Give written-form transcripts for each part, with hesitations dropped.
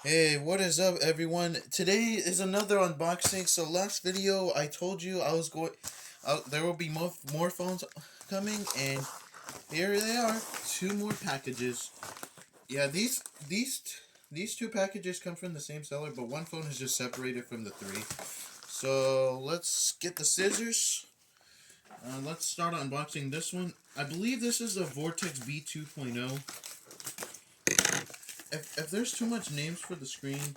Hey, what is up, everyone? Today is another unboxing. So last video, I told you I was going. There will be more phones coming, and here they are. Two more packages. Yeah, these two packages come from the same seller, but one phone is just separated from the three. So let's get the scissors. Let's start unboxing this one. I believe this is the Vortex B 2.0. If there's too much names for the screen,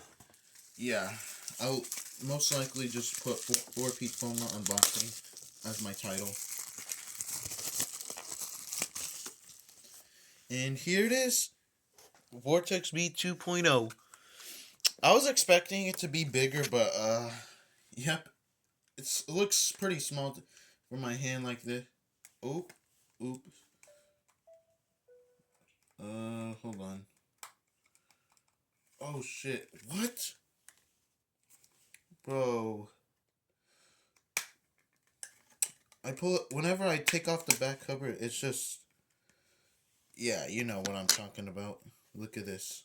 yeah, I'll most likely just put 4P Phone Unboxing as my title. And here it is, Vortex B 2.0. I was expecting it to be bigger, but yep, it looks pretty small for my hand like this. Oop, oop. Hold on. Oh shit, what? Bro. I pull it, whenever I take off the back cover, it's just, yeah, you know what I'm talking about. Look at this.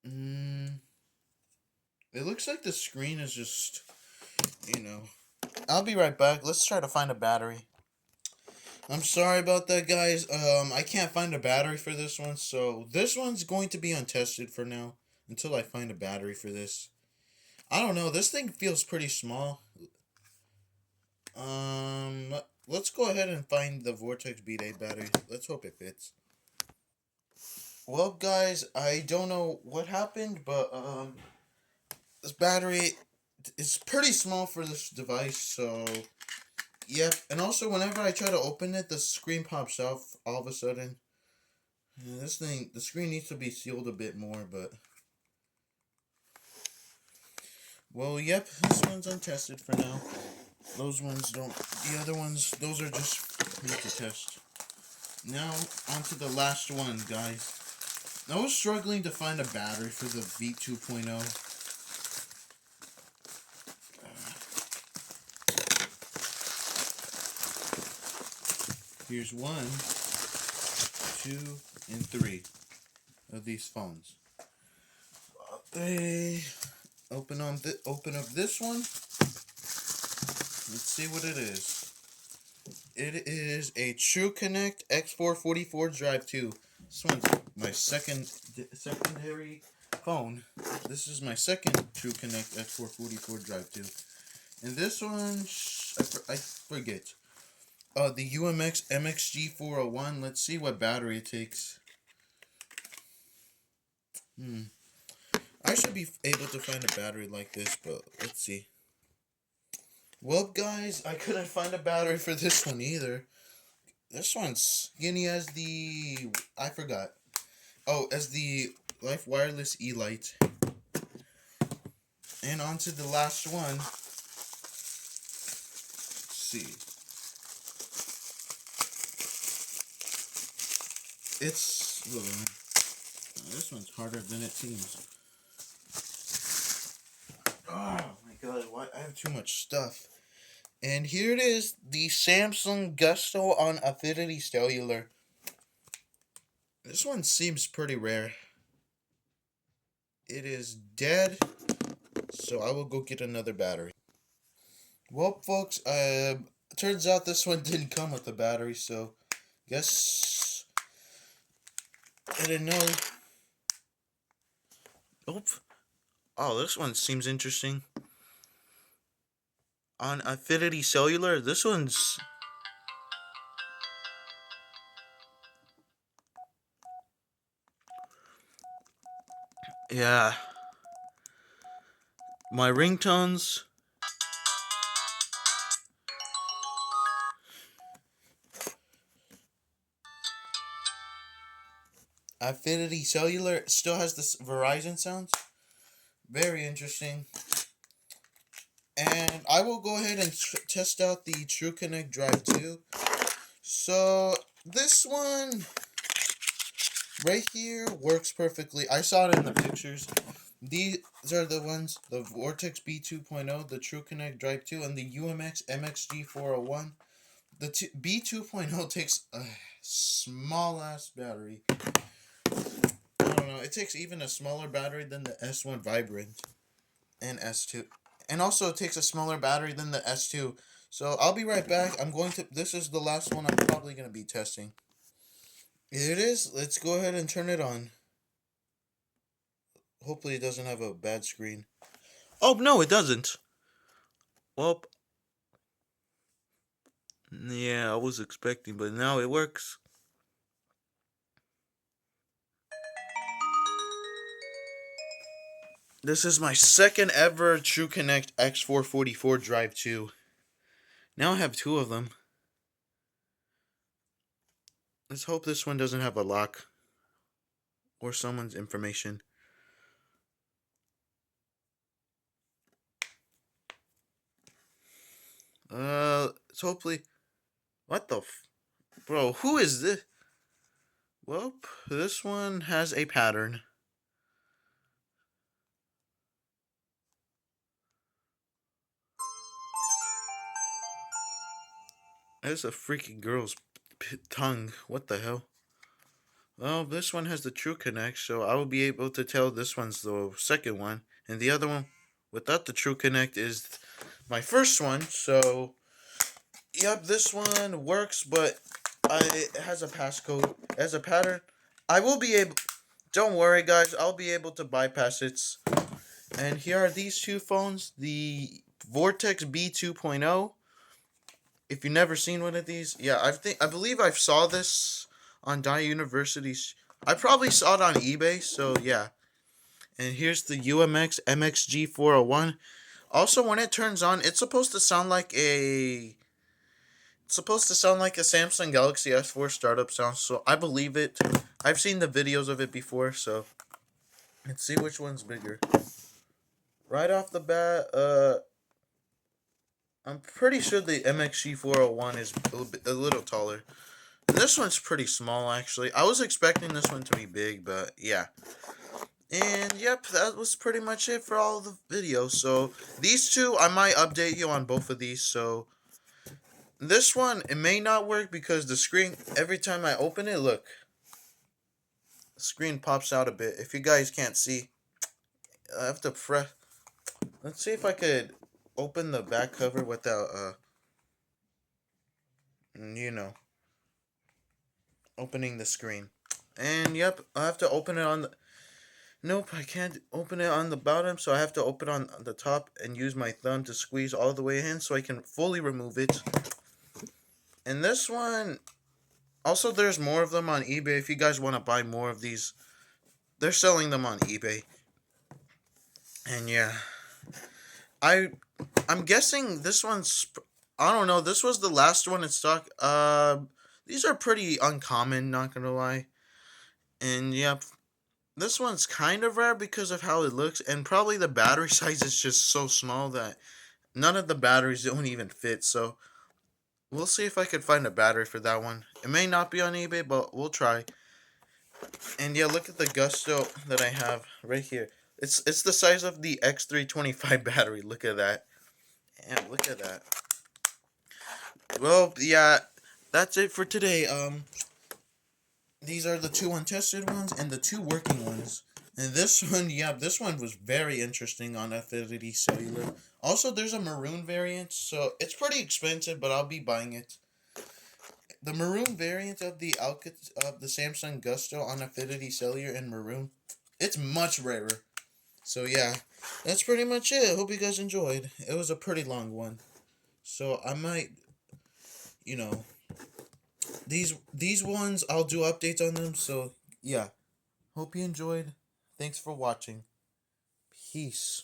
It looks like the screen is just, you know. I'll be right back. Let's try to find a battery. I'm sorry about that, guys. I can't find a battery for this one, so this one's going to be untested for now until I find a battery for this. I don't know. This thing feels pretty small. Let's go ahead and find the Vortex Beat 8 battery. Let's hope it fits. Well, guys, I don't know what happened, but this battery is pretty small for this device, so yep. And also, whenever I try to open it, the screen pops off all of a sudden. Yeah, this thing, the screen needs to be sealed a bit more, but well, yep. This one's untested for now. Those ones don't. The other ones, those are just need to test. Now on to the last one, guys. I was struggling to find a battery for the V2.0. Here's 1, 2, and 3 of these phones. Okay, open up this one. Let's see what it is. It is a TrueConnect X444 Drive 2. This one's my secondary phone. This is my second TrueConnect X444 Drive 2. And this one, I forget. The UMX MXG401. Let's see what battery it takes. I should be able to find a battery like this, but let's see. Well, guys, I couldn't find a battery for this one either. This one's skinny as the... I forgot. Oh, as the Life Wireless E-Lite. And on to the last one. Let's see. It's... this one's harder than it seems. Oh my god, why? I have too much stuff. And here it is, the Samsung Gusto on Affinity Cellular. This one seems pretty rare. It is dead, so I will go get another battery. Well, folks, turns out this one didn't come with a battery, so guess I didn't know. Nope. Oh, this one seems interesting. On Affinity Cellular, this one's... yeah. My ringtones... Affinity Cellular still has this Verizon sounds. Very interesting. And I will go ahead and test out the TrueConnect Drive 2. So, this one right here works perfectly. I saw it in the pictures. These are the ones, the Vortex B 2.0, the TrueConnect Drive 2, and the UMX MXG 401. B 2.0 takes a small ass battery. don't know. It takes even a smaller battery than the S1 Vibrant and S2. And also it takes a smaller battery than the S2. So I'll be right back. This is the last one I'm probably going to be testing. Here it is. Let's go ahead and turn it on. Hopefully it doesn't have a bad screen. Oh, no, it doesn't. Well, yeah, I was expecting, but now it works. This is my second ever TrueConnect X444 Drive 2. Now I have two of them. Let's hope this one doesn't have a lock or someone's information. It's hopefully. What the bro, who is this? Well, this one has a pattern. There's a freaking girl's tongue. What the hell? Well, this one has the TrueConnect, so I will be able to tell this one's the second one, and the other one without the TrueConnect is my first one. So, yep, this one works, but it has a passcode, it has a pattern. I will be able. Don't worry, guys. I'll be able to bypass it. And here are these two phones: the Vortex B 2.0. If you've never seen one of these, yeah, I believe I saw this on Dye University's. I probably saw it on eBay, so yeah. And here's the UMX MXG 401. Also, when it turns on, it's supposed to sound like a Samsung Galaxy S4 startup sound. So I believe it. I've seen the videos of it before, so let's see which one's bigger. Right off the bat, I'm pretty sure the MXG 401 is a little taller. This one's pretty small, actually. I was expecting this one to be big, but yeah. And yep, that was pretty much it for all the videos. So these two, I might update you on both of these. So this one, it may not work because the screen, every time I open it, look, the screen pops out a bit. If you guys can't see, I have to press. Let's see if I could open the back cover without, opening the screen. And yep, I have to open it on the. Nope, I can't open it on the bottom, so I have to open on the top and use my thumb to squeeze all the way in so I can fully remove it. And this one, also there's more of them on eBay if you guys want to buy more of these. They're selling them on eBay. And yeah, I'm guessing this one's, I don't know, this was the last one in stock. These are pretty uncommon, not gonna lie. And yeah, this one's kind of rare because of how it looks, and probably the battery size is just so small that none of the batteries don't even fit. So we'll see if I could find a battery for that one. It may not be on eBay, but we'll try. And yeah, look at the Gusto that I have right here. It's the size of the X325 battery. Look at that. And look at that. Well, yeah, that's it for today. These are the two untested ones and the two working ones. And this one, yeah, this one was very interesting on Affinity Cellular. Also, there's a maroon variant, so it's pretty expensive, but I'll be buying it. The maroon variant of the Samsung Gusto on Affinity Cellular in maroon, it's much rarer. So yeah, that's pretty much it. Hope you guys enjoyed. It was a pretty long one, so I might, you know, these ones I'll do updates on them. So yeah, hope you enjoyed. Thanks for watching. Peace.